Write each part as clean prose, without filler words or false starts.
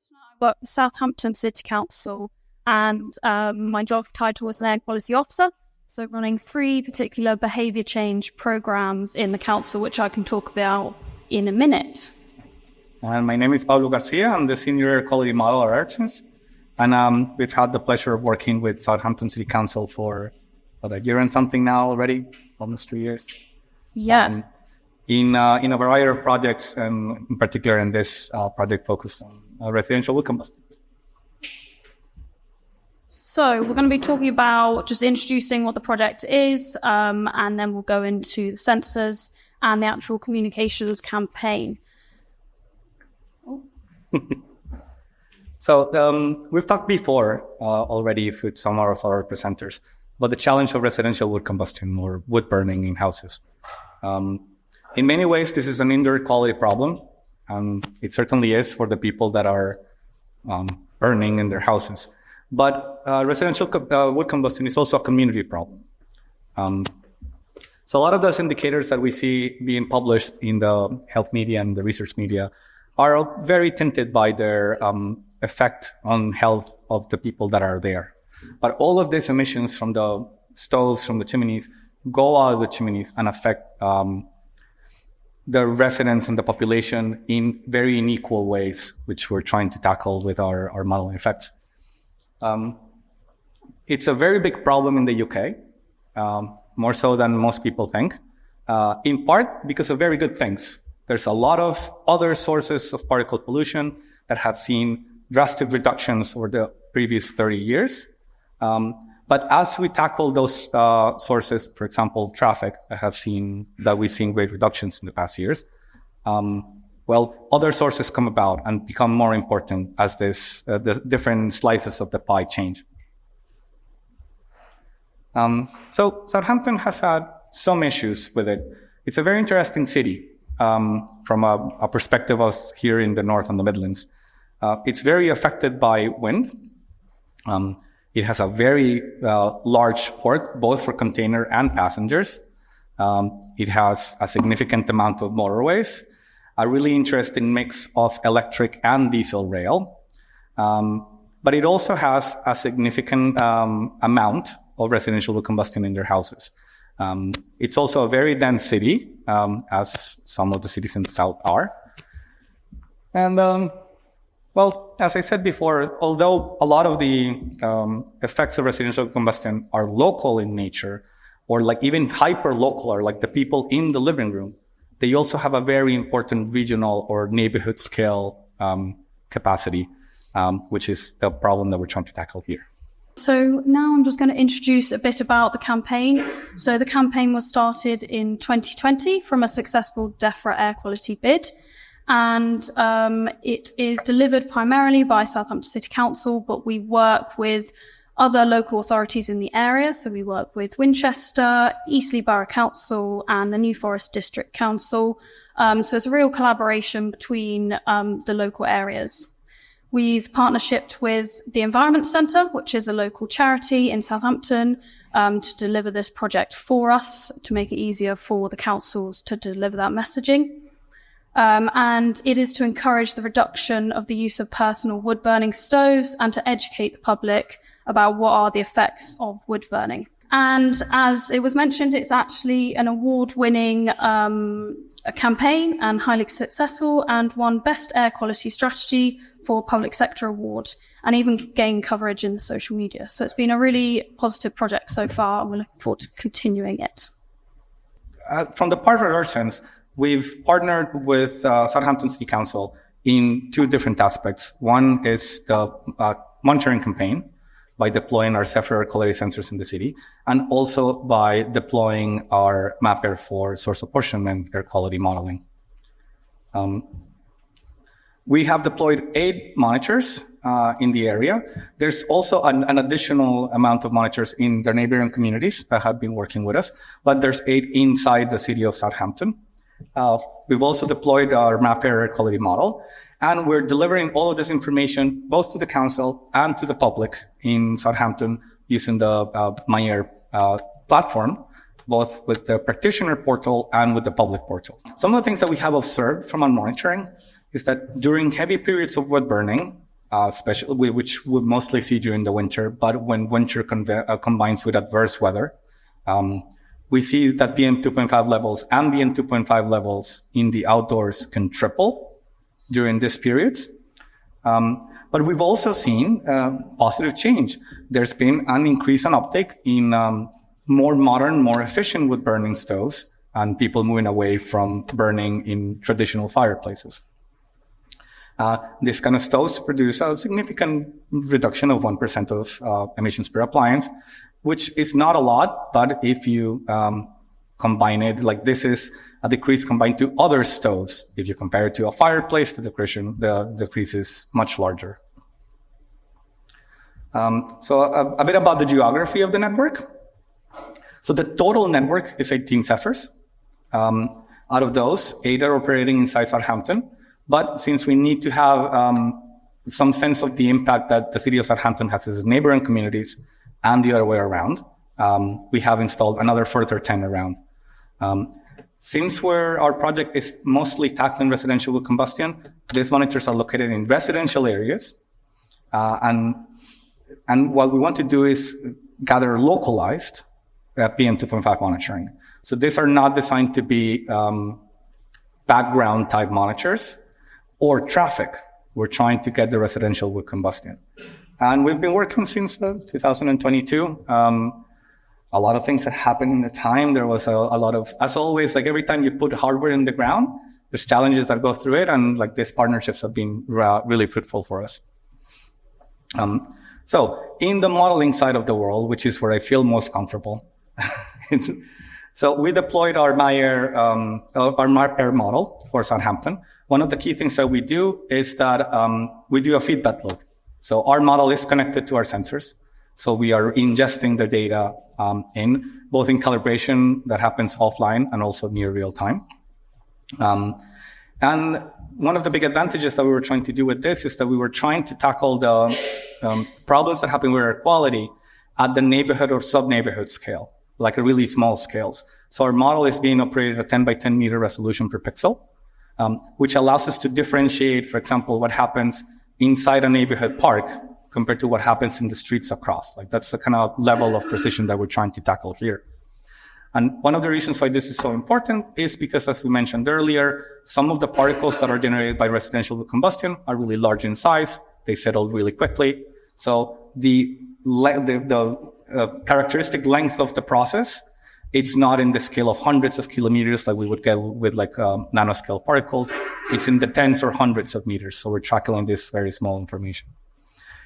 Titchener. I work for Southampton City Council, and my job title was an air quality officer. So running 3 particular behaviour change programmes in the council, which I can talk about in a minute. And my name is Pablo Garcia. I'm the senior air quality model at EarthSense. And we've had the pleasure of working with Southampton City Council for about a year and something now already, almost 3 years. Yeah. In a variety of projects, and in particular in this project focused on residential wood combustion. So we're going to be talking about just introducing what the project is, and then we'll go into the sensors and the actual communications campaign. Oh. So we've talked before already with some of our presenters about the challenge of residential wood combustion or wood burning in houses. In many ways, this is an indoor quality problem, and it certainly is for the people that are burning in their houses. But residential wood combustion is also a community problem. So a lot of those indicators that we see being published in the health media and the research media are very tinted by their effect on health of the people that are there. But all of these emissions from the stoves, from the chimneys, go out of the chimneys and affect the residents and the population in very unequal ways, which we're trying to tackle with our modeling effects. It's a very big problem in the UK, more so than most people think, in part because of very good things. There's a lot of other sources of particle pollution that have seen drastic reductions over the previous 30 years. But as we tackle those sources, for example, traffic, we've seen great reductions in the past years. Other sources come about and become more important as the different slices of the pie change. So Southampton has had some issues with it. It's a very interesting city from a perspective of us here in the North and the Midlands. It's very affected by wind. It has a very large port, both for container and passengers. It has a significant amount of motorways, a really interesting mix of electric and diesel rail. But it also has a significant amount of residential wood combustion in their houses. It's also a very dense city, as some of the cities in the south are. And as I said before, although a lot of the effects of residential combustion are local in nature, or like even hyper-local, or like the people in the living room, they also have a very important regional or neighborhood scale capacity, which is the problem that we're trying to tackle here. So now I'm just going to introduce a bit about the campaign. So the campaign was started in 2020 from a successful DEFRA air quality bid. And it is delivered primarily by Southampton City Council, but we work with other local authorities in the area. So we work with Winchester, Eastleigh Borough Council, and the New Forest District Council. So it's a real collaboration between the local areas. We've partnershiped with the Environment Centre, which is a local charity in Southampton, to deliver this project for us, to make it easier for the councils to deliver that messaging. And it is to encourage the reduction of the use of personal wood burning stoves and to educate the public about what are the effects of wood burning. And as it was mentioned, it's actually an award-winning campaign and highly successful, and won Best Air Quality Strategy for Public Sector Award, and even gained coverage in the social media. So it's been a really positive project so far, and we're looking forward to continuing it. From the part of EarthSense, we've partnered with Southampton City Council in 2 different aspects. One is the monitoring campaign by deploying our several air quality sensors in the city, and also by deploying our MappAir for source apportionment air quality modeling. We have deployed 8 monitors in the area. There's also an additional amount of monitors in the neighboring communities that have been working with us, but there's 8 inside the city of Southampton. We've also deployed our MappAir air quality model, and we're delivering all of this information both to the council and to the public in Southampton using the MyAir platform, both with the practitioner portal and with the public portal. Some of the things that we have observed from our monitoring is that during heavy periods of wood burning, especially which we mostly see during the winter. But when winter combines with adverse weather, we see that PM 2.5 levels, ambient 2.5 levels in the outdoors can triple during these periods. But we've also seen positive change. There's been an increase in uptake in more modern, more efficient wood burning stoves, and people moving away from burning in traditional fireplaces. These kind of stoves produce a significant reduction of 1% of emissions per appliance, which is not a lot, but if you combine it, like this is a decrease combined to other stoves. If you compare it to a fireplace, the decrease is much larger. So a bit about the geography of the network. So the total network is 18 Zephyrs. Out of those, 8 are operating inside Southampton. But since we need to have some sense of the impact that the city of Southampton has as neighboring communities and the other way around, we have installed another further 10 around. Since our project is mostly tackling residential wood combustion, these monitors are located in residential areas. And what we want to do is gather localized PM 2.5 monitoring. So these are not designed to be background type monitors or traffic. We're trying to get the residential wood combustion. And we've been working since 2022. A lot of things that happened in the time. There was a lot of, as always, like every time you put hardware in the ground, there's challenges that go through it. And like these partnerships have been really fruitful for us. So in the modeling side of the world, which is where I feel most comfortable, so we deployed our MappAir model for Southampton. One of the key things that we do is that we do a feedback loop. So our model is connected to our sensors. So we are ingesting the data both in calibration that happens offline and also near real time. And one of the big advantages that we were trying to do with this is that we were trying to tackle the problems that happen with air quality at the neighborhood or sub-neighborhood scale, like a really small scales. So our model is being operated at 10 by 10 meter resolution per pixel, which allows us to differentiate, for example, what happens inside a neighborhood park compared to what happens in the streets across. Like that's the kind of level of precision that we're trying to tackle here. And one of the reasons why this is so important is because, as we mentioned earlier, some of the particles that are generated by residential combustion are really large in size. They settle really quickly. So the characteristic length of the process, it's not in the scale of hundreds of kilometers like we would get with like nanoscale particles. It's in the tens or hundreds of meters. So we're tackling this very small information.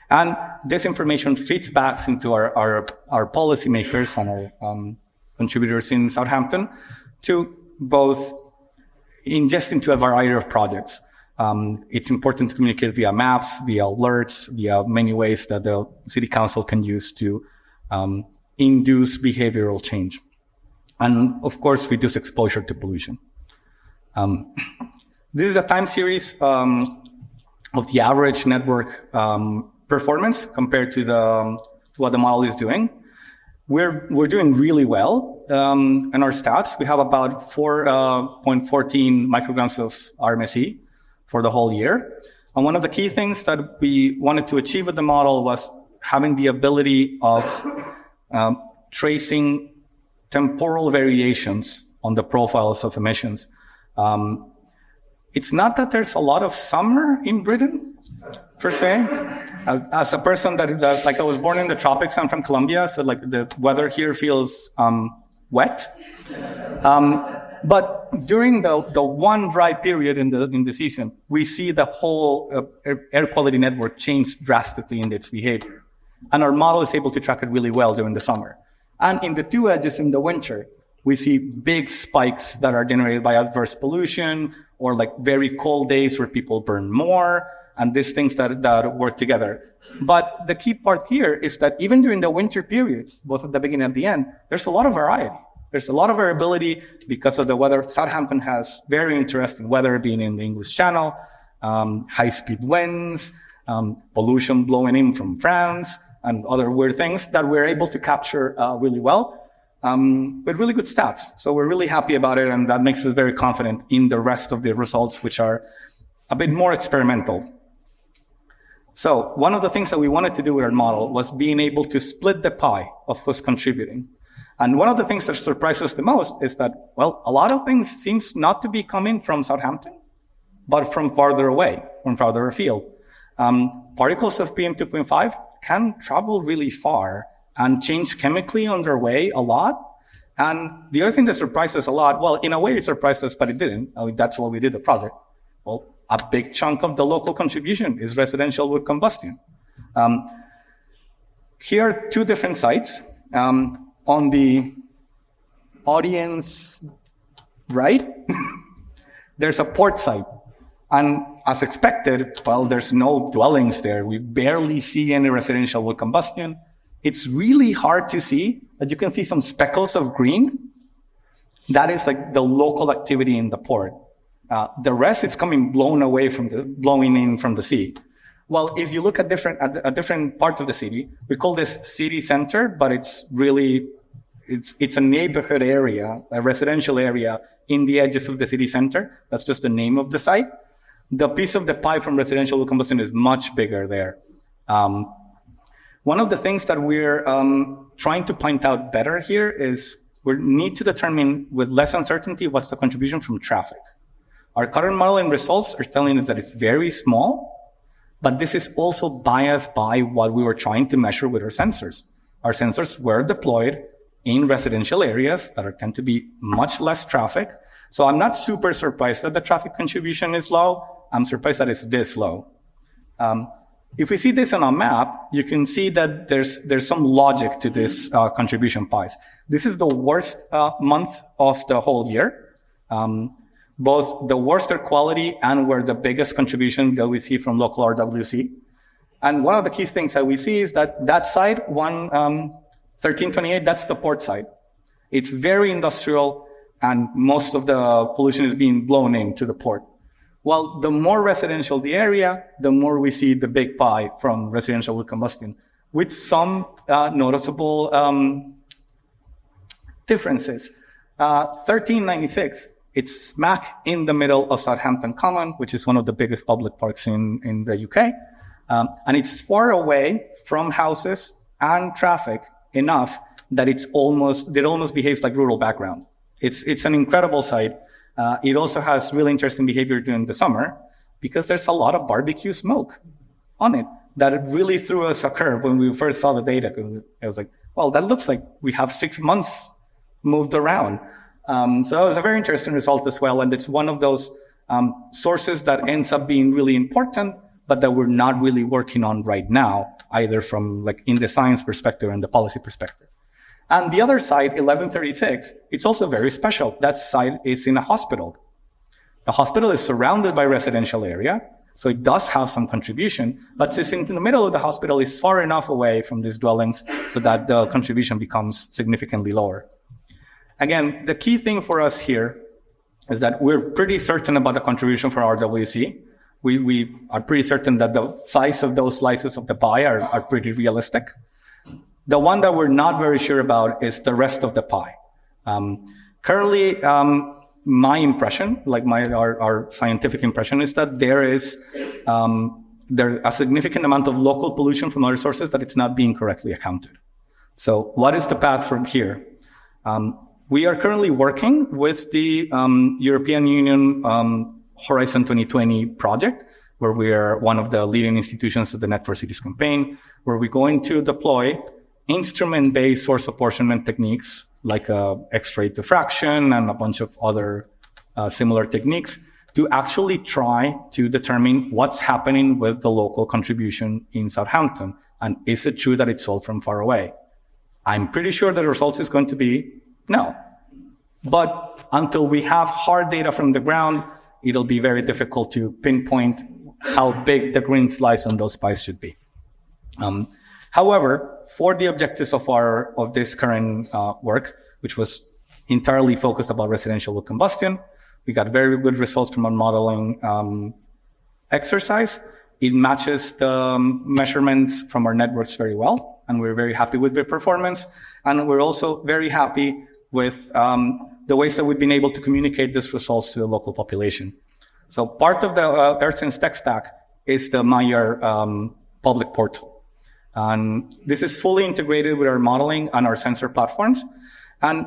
And this information feeds back into our policymakers and our contributors in Southampton to both ingest into a variety of projects. It's important to communicate via maps, via alerts, via many ways that the city council can use to induce behavioral change. And of course, reduce exposure to pollution. This is a time series of the average network performance compared to what the model is doing. We're doing really well in our stats. We have about 4.14 micrograms of RMSE for the whole year. And one of the key things that we wanted to achieve with the model was having the ability of tracing temporal variations on the profiles of emissions. It's not that there's a lot of summer in Britain, per se. As a person that like I was born in the tropics, I'm from Colombia, so like the weather here feels wet. But during the one dry period in the season, we see the whole air quality network change drastically in its behavior. And our model is able to track it really well during the summer. And in the two edges in the winter, we see big spikes that are generated by adverse pollution or like very cold days where people burn more and these things that work together. But the key part here is that even during the winter periods, both at the beginning and the end, there's a lot of variety. There's a lot of variability because of the weather. Southampton has very interesting weather, being in the English Channel, high-speed winds, pollution blowing in from France, and other weird things that we're able to capture really well with really good stats. So we're really happy about it, and that makes us very confident in the rest of the results, which are a bit more experimental. So one of the things that we wanted to do with our model was being able to split the pie of who's contributing. And one of the things that surprised us the most is that, well, a lot of things seems not to be coming from Southampton, but from farther away, from farther afield. Particles of PM2.5 can travel really far and change chemically on their way a lot. And the other thing that surprised us a lot, well, in a way it surprised us, but it didn't. I mean, that's why we did the project. Well, a big chunk of the local contribution is residential wood combustion. Here are two different sites. On the audience right, there's a port site. And as expected, well, there's no dwellings there. We barely see any residential wood combustion. It's really hard to see, but you can see some speckles of green. That is like the local activity in the port. The rest is blowing in from the sea. Well, if you look at different parts of the city, we call this city center, but it's really, it's a neighborhood area, a residential area in the edges of the city center. That's just the name of the site. The piece of the pie from residential wood combustion is much bigger there. One of the things that we're trying to point out better here is we need to determine with less uncertainty what's the contribution from traffic. Our current modeling results are telling us that it's very small, but this is also biased by what we were trying to measure with our sensors. Our sensors were deployed in residential areas that tend to be much less traffic. So I'm not super surprised that the traffic contribution is low. I'm surprised that it's this low. If we see this on a map, you can see that there's some logic to this contribution pies. This is the worst month of the whole year. Both the worst air quality and where the biggest contribution that we see from local RWC. And one of the key things that we see is that side, 1328, that's the port side. It's very industrial, and most of the pollution is being blown into the port. Well, the more residential the area, the more we see the big pie from residential wood combustion, with some noticeable differences. 1396, it's smack in the middle of Southampton Common, which is one of the biggest public parks in the UK. And it's far away from houses and traffic enough that it almost behaves like rural background. It's an incredible site. It also has really interesting behavior during the summer because there's a lot of barbecue smoke on it that it really threw us a curve when we first saw the data. Because it was like, well, that looks like we have 6 months moved around. So that was a very interesting result as well. And it's one of those sources that ends up being really important, but that we're not really working on right now, either from like in the science perspective and the policy perspective. And the other site, 1136, it's also very special. That site is in a hospital. The hospital is surrounded by residential area, so it does have some contribution, but since in the middle of the hospital is far enough away from these dwellings so that the contribution becomes significantly lower. Again, the key thing for us here is that we're pretty certain about the contribution for RWC. We are pretty certain that the size of those slices of the pie are pretty realistic. The one that we're not very sure about is the rest of the pie. Currently, my impression, like our scientific impression, is that there is a significant amount of local pollution from other sources that it's not being correctly accounted. So what is the path from here? We are currently working with the European Union Horizon 2020 project, where we are one of the leading institutions of the Net for Cities campaign, where we're going to deploy instrument-based source apportionment techniques like X-ray diffraction and a bunch of other similar techniques to actually try to determine what's happening with the local contribution in Southampton. And is it true that it's all from far away? I'm pretty sure the result is going to be no. But until we have hard data from the ground, it'll be very difficult to pinpoint how big the green slice on those pies should be. However, for the objectives of this current work, which was entirely focused about residential wood combustion, we got very good results from our modeling exercise. It matches the measurements from our networks very well, and we're very happy with the performance. And we're also very happy with the ways that we've been able to communicate these results to the local population. So part of the EarthSense tech stack is the MappAir public portal. And this is fully integrated with our modeling and our sensor platforms. And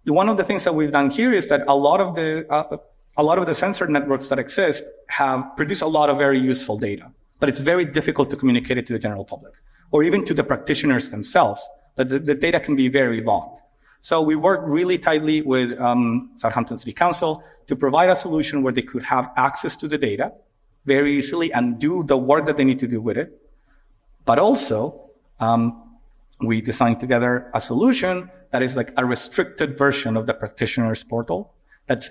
one of the things that we've done here is that a lot of the sensor networks that exist have produced a lot of very useful data, but it's very difficult to communicate it to the general public or even to the practitioners themselves. But the data can be very locked. So we work really tightly with Southampton City Council to provide a solution where they could have access to the data very easily and do the work that they need to do with it. But also, we designed together a solution that is like a restricted version of the practitioner's portal that's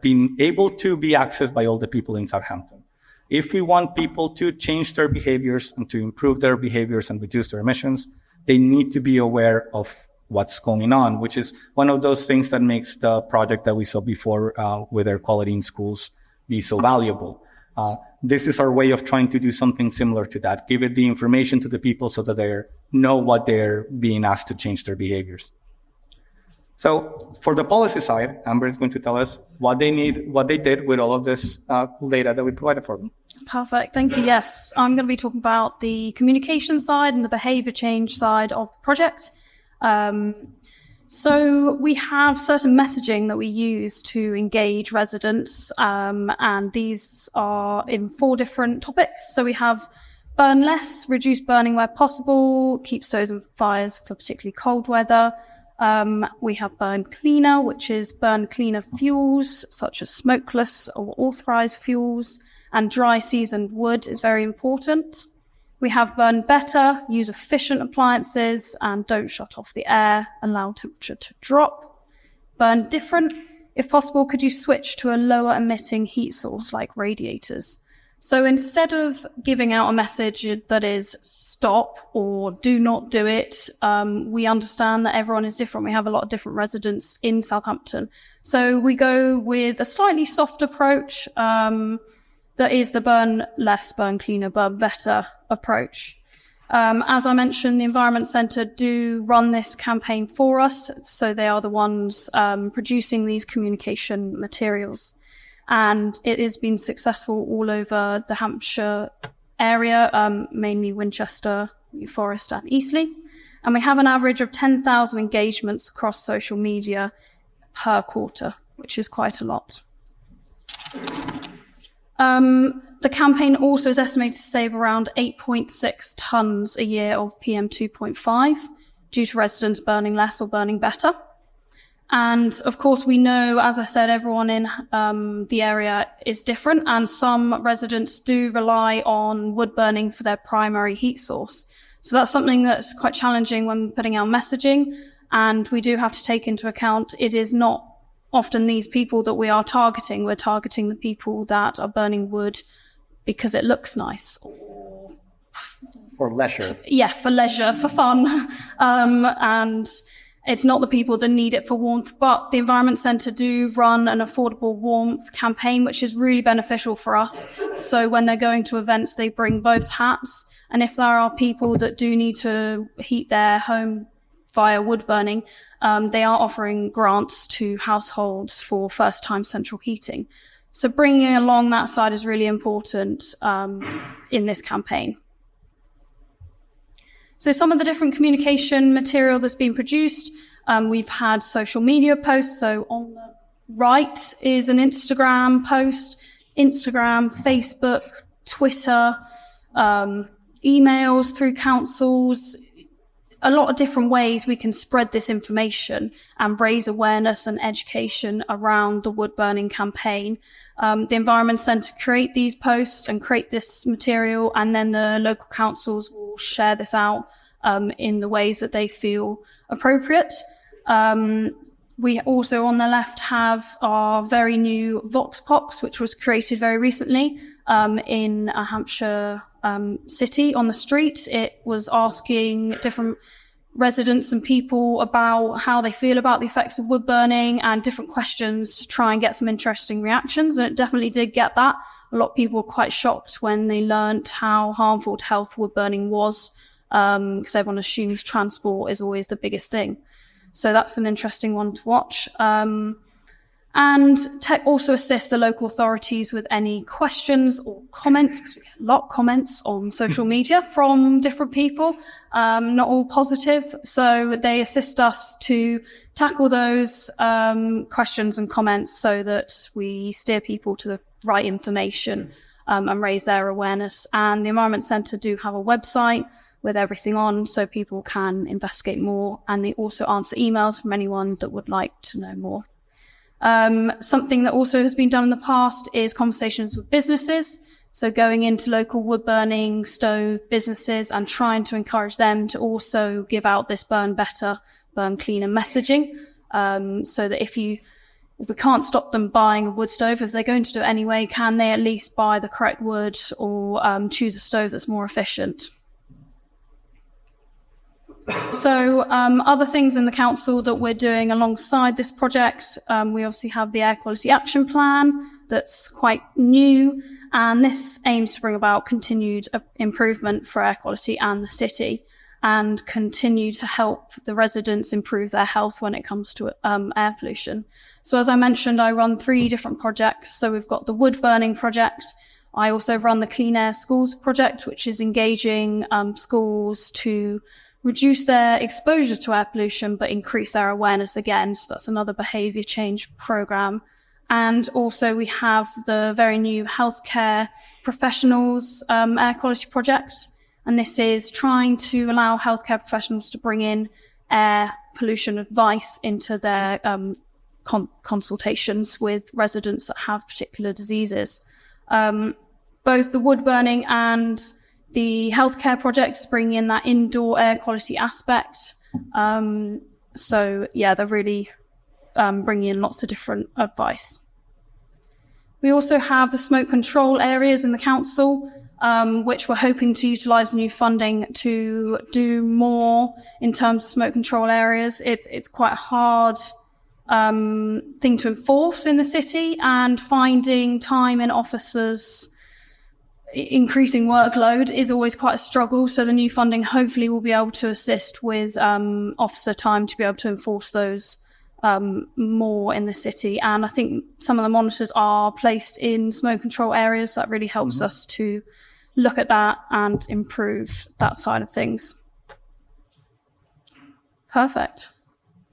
been able to be accessed by all the people in Southampton. If we want people to change their behaviors and to improve their behaviors and reduce their emissions, they need to be aware of what's going on, which is one of those things that makes the project that we saw before with air quality in schools be so valuable. This is our way of trying to do something similar to that, give it the information to the people so that they know what they're being asked to change their behaviors. So for the policy side, Amber is going to tell us what they did with all of this data that we provided for them. Perfect. Thank you. Yes, I'm going to be talking about the communication side and the behavior change side of the project. So we have certain messaging that we use to engage residents, and these are in 4 different topics. So we have burn less, reduce burning where possible, keep stoves and fires for particularly cold weather. We have burn cleaner, which is burn cleaner fuels, such as smokeless or authorized fuels, and dry seasoned wood is very important. We have burn better, use efficient appliances, and don't shut off the air, allow temperature to drop. Burn different, if possible, could you switch to a lower emitting heat source like radiators? So instead of giving out a message that is stop or do not do it, we understand that everyone is different. We have a lot of different residents in Southampton. So we go with a slightly soft approach, that is the burn less, burn cleaner, burn better approach. As I mentioned, the Environment Centre do run this campaign for us, so they are the ones producing these communication materials. And it has been successful all over the Hampshire area, mainly Winchester, New Forest and Eastleigh. And we have an average of 10,000 engagements across social media per quarter, which is quite a lot. The campaign also is estimated to save around 8.6 tonnes a year of PM 2.5 due to residents burning less or burning better. And of course, we know, as I said, everyone in the area is different, and some residents do rely on wood burning for their primary heat source. So that's something that's quite challenging when putting out messaging, and we do have to take into account it is not often these people that we are targeting. We're targeting the people that are burning wood because it looks nice. For leisure. Yeah, for leisure, for fun. And it's not the people that need it for warmth, but the Environment Centre do run an affordable warmth campaign, which is really beneficial for us. So when they're going to events, they bring both hats. And if there are people that do need to heat their home via wood burning, they are offering grants to households for first-time central heating. So bringing along that side is really important in this campaign. So some of the different communication material that's been produced, we've had social media posts. So on the right is an Instagram post, Instagram, Facebook, Twitter, emails through councils, a lot of different ways we can spread this information and raise awareness and education around the wood burning campaign. The Environment Centre create these posts and create this material, and then the local councils will share this out in the ways that they feel appropriate. We also on the left have our very new Vox Pox, which was created very recently in a Hampshire city on the street. It was asking different residents and people about how they feel about the effects of wood burning and different questions to try and get some interesting reactions. And it definitely did get that. A lot of people were quite shocked when they learnt how harmful to health wood burning was, because everyone assumes transport is always the biggest thing. So that's an interesting one to watch. And tech also assists the local authorities with any questions or comments, because we get a lot of comments on social media from different people, not all positive. So they assist us to tackle those questions and comments so that we steer people to the right information and raise their awareness. And the Environment Centre do have a website with everything on so people can investigate more. And they also answer emails from anyone that would like to know more. Something that also has been done in the past is conversations with businesses. So going into local wood burning stove businesses and trying to encourage them to also give out this burn better, burn cleaner messaging. So that if we can't stop them buying a wood stove, if they're going to do it anyway, can they at least buy the correct wood or choose a stove that's more efficient? So other things in the council that we're doing alongside this project, we obviously have the Air Quality Action Plan that's quite new, and this aims to bring about continued improvement for air quality and the city, and continue to help the residents improve their health when it comes to air pollution. So as I mentioned, I run 3 different projects. So we've got the wood burning project. I also run the Clean Air Schools project, which is engaging schools to reduce their exposure to air pollution, but increase their awareness again. So that's another behaviour change programme. And also we have the very new healthcare professionals air quality project. And this is trying to allow healthcare professionals to bring in air pollution advice into their consultations with residents that have particular diseases. Both the wood burning and the healthcare project is bringing in that indoor air quality aspect. So yeah, they're really bringing in lots of different advice. We also have the smoke control areas in the council, which we're hoping to utilise new funding to do more in terms of smoke control areas. It's quite a hard thing to enforce in the city, and finding time in officers, increasing workload is always quite a struggle. So the new funding hopefully will be able to assist with officer time to be able to enforce those more in the city. And I think some of the monitors are placed in smoke control areas. That really helps us to look at that and improve that side of things. Perfect.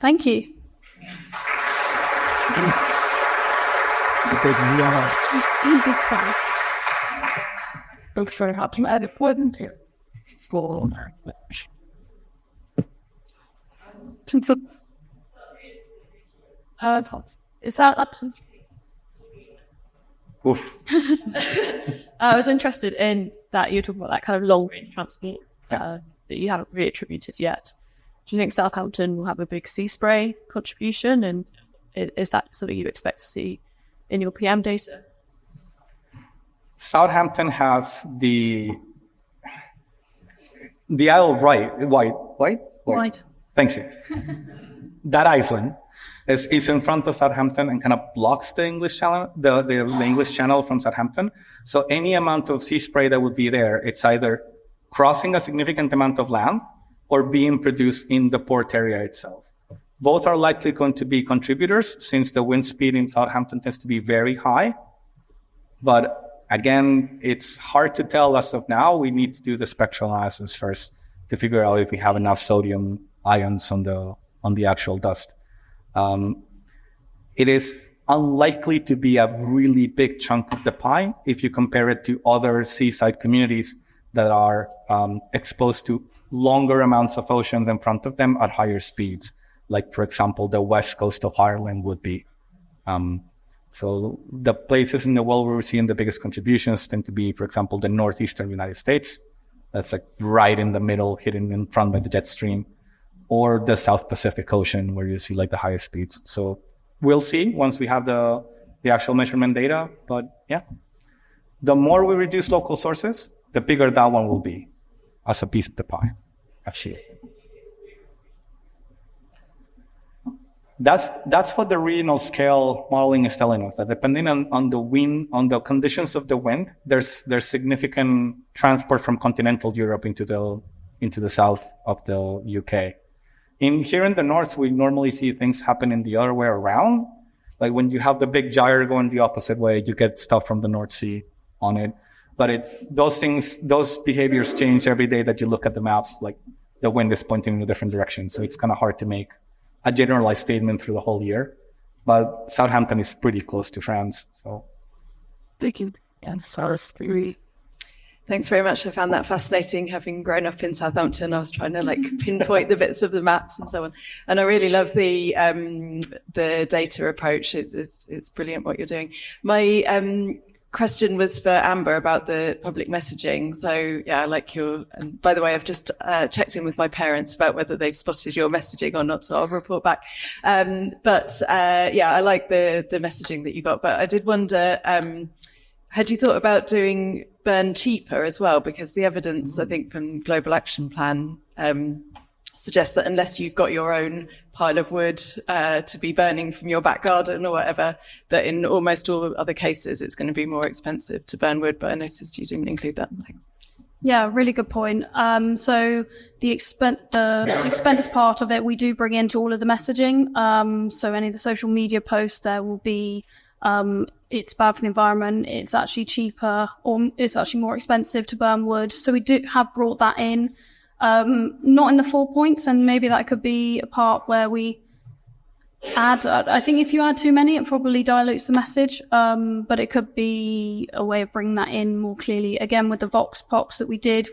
Thank you. Is that up to... Oof. I was interested in that you were talking about that kind of long-range transport that you haven't really attributed yet. Do you think Southampton will have a big sea spray contribution, and is that something you expect to see in your PM data? Southampton has the Isle of Wight. Thank you. That island is in front of Southampton and kind of blocks the English Channel, the English Channel from Southampton. So any amount of sea spray that would be there, it's either crossing a significant amount of land or being produced in the port area itself. Both are likely going to be contributors, since the wind speed in Southampton tends to be very high. But again, it's hard to tell as of now. We need to do the spectral analysis first to figure out if we have enough sodium ions on the actual dust. It is unlikely to be a really big chunk of the pie if you compare it to other seaside communities that are exposed to longer amounts of ocean in front of them at higher speeds, like, for example, the west coast of Ireland would be. So the places in the world where we're seeing the biggest contributions tend to be, for example, the northeastern United States. That's like right in the middle, hidden in front by the jet stream, or the South Pacific Ocean, where you see like the highest speeds. So we'll see once we have the actual measurement data. But yeah, the more we reduce local sources, the bigger that one will be as a piece of the pie. Actually, that's what the regional scale modeling is telling us, that depending on the wind, on the conditions of the wind, there's significant transport from continental Europe into the south of the UK. Here in the north, we normally see things happen in the other way around. Like when you have the big gyre going the opposite way, you get stuff from the North Sea on it. But it's those things, those behaviors change every day that you look at the maps, like the wind is pointing in a different direction. So it's kind of hard to make a generalized statement through the whole year. But Southampton is pretty close to France, so. Thank you. Yeah, thanks very much. I found that fascinating. Having grown up in Southampton, I was trying to pinpoint the bits of the maps and so on. And I really love the data approach. It's brilliant what you're doing. My question was for Amber about the public messaging. So yeah, I like and by the way, I've just checked in with my parents about whether they've spotted your messaging or not, so I'll report back. Yeah, I like the messaging that you got, but I did wonder, had you thought about doing burn cheaper as well? Because the evidence, I think, from Global Action Plan suggests that unless you've got your own pile of wood to be burning from your back garden or whatever, that in almost all other cases, it's going to be more expensive to burn wood. But I noticed you didn't include that. Thanks. Yeah, really good point. So the expense part of it, we do bring into all of the messaging. So any of the social media posts, there will be it's bad for the environment, it's actually cheaper, or it's actually more expensive to burn wood. So we do have brought that in, not in the 4 points, and maybe that could be a part where we add, I think if you add too many, it probably dilutes the message, but it could be a way of bringing that in more clearly. Again, with the Vox Pox that we did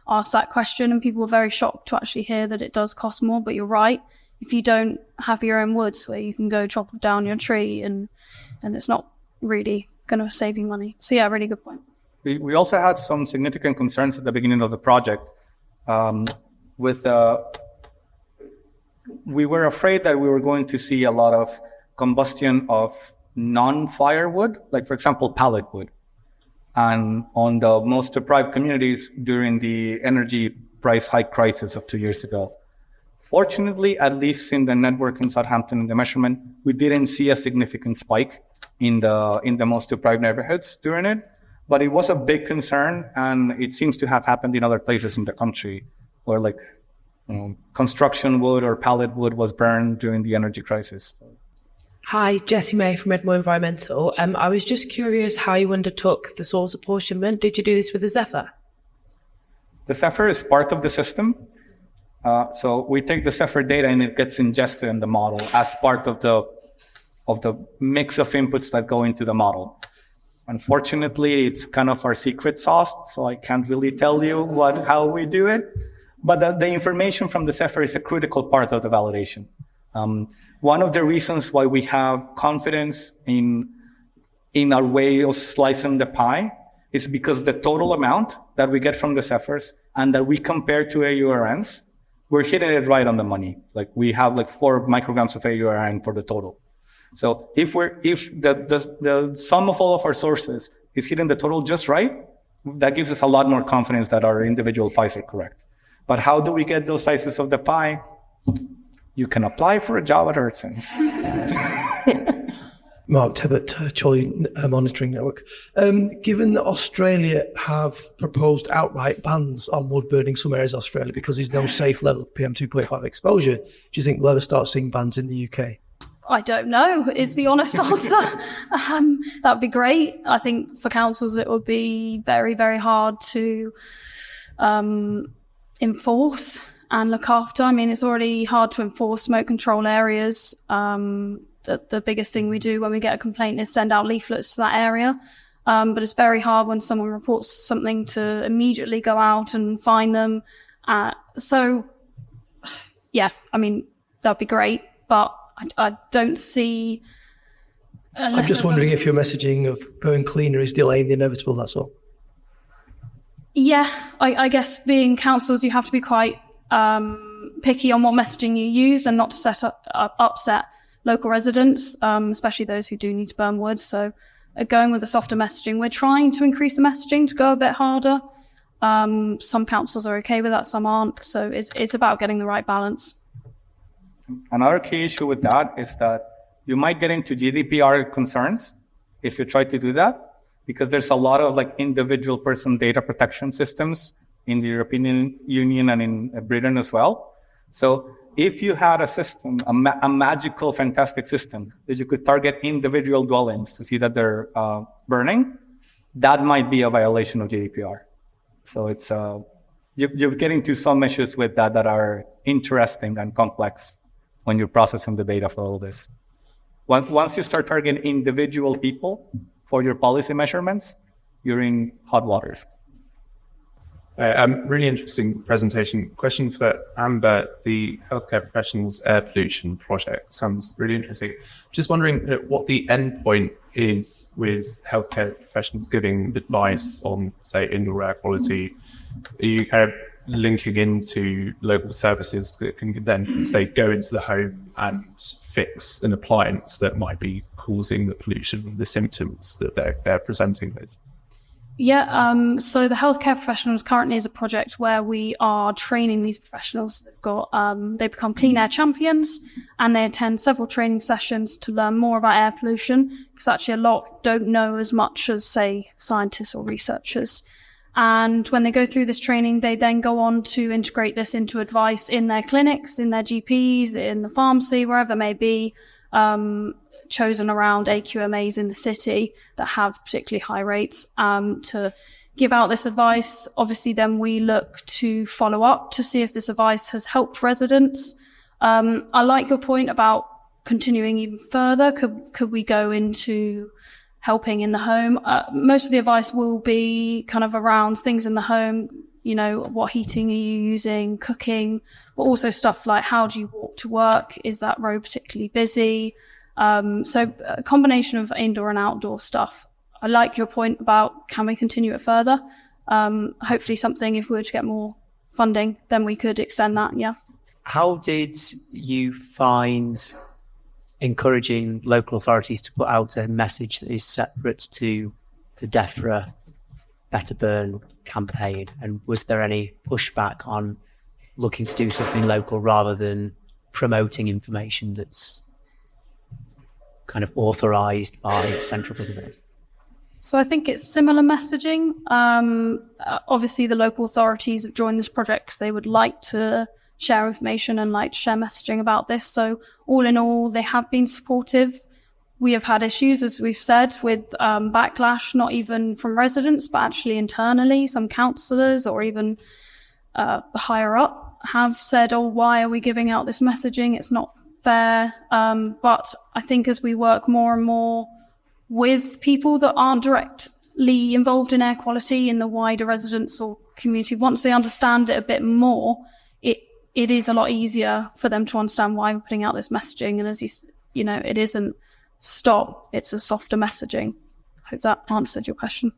ask that question, and people were very shocked to actually hear that it does cost more, but you're right. If you don't have your own woods where you can go chop down your tree, and it's not really going to save you money. So yeah, really good point. We also had some significant concerns at the beginning of the project. We were afraid that we were going to see a lot of combustion of non-firewood, like for example, pallet wood. And on the most deprived communities during the energy price hike crisis of 2 years ago. Fortunately, at least in the network in Southampton, in the measurement, we didn't see a significant spike in the most deprived neighborhoods during it. But it was a big concern, and it seems to have happened in other places in the country where construction wood or pallet wood was burned during the energy crisis. Hi, Jessie May from Edmore Environmental. I was just curious how you undertook the source apportionment. Did you do this with the Zephyr? The Zephyr is part of the system. So we take the Zephyr data and it gets ingested in the model as part of the mix of inputs that go into the model. Unfortunately, it's kind of our secret sauce, so I can't really tell you how we do it. But the information from the Zephyr is a critical part of the validation. One of the reasons why we have confidence in our way of slicing the pie is because the total amount that we get from the Zephyrs and that we compare to AURNs, we're hitting it right on the money. Like we have 4 micrograms of AURN for the total. So if the sum of all of our sources is hitting the total just right, that gives us a lot more confidence that our individual pies are correct. But how do we get those sizes of the pie? You can apply for a job at EarthSense. Mark Tebbett, Charlie Monitoring Network. Given that Australia have proposed outright bans on wood burning some areas of Australia because there's no safe level of PM2.5 exposure, do you think we'll ever start seeing bans in the UK? I don't know, is the honest answer. That would be great. I think for councils it would be very, very hard to enforce and look after. I mean, it's already hard to enforce smoke control areas. The biggest thing we do when we get a complaint is send out leaflets to that area. But it's very hard when someone reports something to immediately go out and find them. So, yeah, I mean, that'd be great, but I don't see... I'm just wondering if your messaging of burn cleaner is delaying the inevitable, that's all. Yeah, I guess being councils, you have to be quite picky on what messaging you use and not to upset local residents, especially those who do need to burn wood. So going with the softer messaging, we're trying to increase the messaging to go a bit harder. Some councils are okay with that, some aren't. So it's about getting the right balance. Another key issue with that is that you might get into GDPR concerns if you try to do that, because there's a lot of individual person data protection systems in the European Union and in Britain as well. So if you had a system, a magical, fantastic system that you could target individual dwellings to see that they're burning, that might be a violation of GDPR. So it's you're getting to some issues with that are interesting and complex when you're processing the data for all this. Once you start targeting individual people for your policy measurements, you're in hot waters. Really interesting presentation. Question for Amber, the healthcare professionals air pollution project sounds really interesting. Just wondering what the end point is with healthcare professionals giving advice on, say, indoor air quality. Are you kind of linking into local services that can then, say, go into the home and fix an appliance that might be causing the pollution, the symptoms that they're presenting with? Yeah, so the healthcare professionals currently is a project where we are training these professionals. They become clean air champions, and they attend several training sessions to learn more about air pollution, because actually a lot don't know as much as, say, scientists or researchers. And when they go through this training, they then go on to integrate this into advice in their clinics, in their GPs, in the pharmacy, wherever it may be, chosen around AQMAs in the city that have particularly high rates, to give out this advice. Obviously, then we look to follow up to see if this advice has helped residents. I like your point about continuing even further. Could we go into helping in the home? Most of the advice will be kind of around things in the home, you know, what heating are you using, cooking, but also stuff like how do you walk to work? Is that road particularly busy? So a combination of indoor and outdoor stuff. I like your point about can we continue it further? Hopefully something, if we were to get more funding, then we could extend that, yeah. How did you find encouraging local authorities to put out a message that is separate to the DEFRA Better Burn campaign? And was there any pushback on looking to do something local rather than promoting information that's kind of authorised by central government? So I think it's similar messaging. Obviously, the local authorities have joined this project because they would like to share information and like to share messaging about this. So all in all, they have been supportive. We have had issues, as we've said, with backlash, not even from residents, but actually internally. Some councillors or even higher up have said, oh, why are we giving out this messaging? It's not fair. But I think as we work more and more with people that aren't directly involved in air quality in the wider residents or community, once they understand it a bit more, it is a lot easier for them to understand why we're putting out this messaging. And as you know, it isn't stop, it's a softer messaging. I hope that answered your question.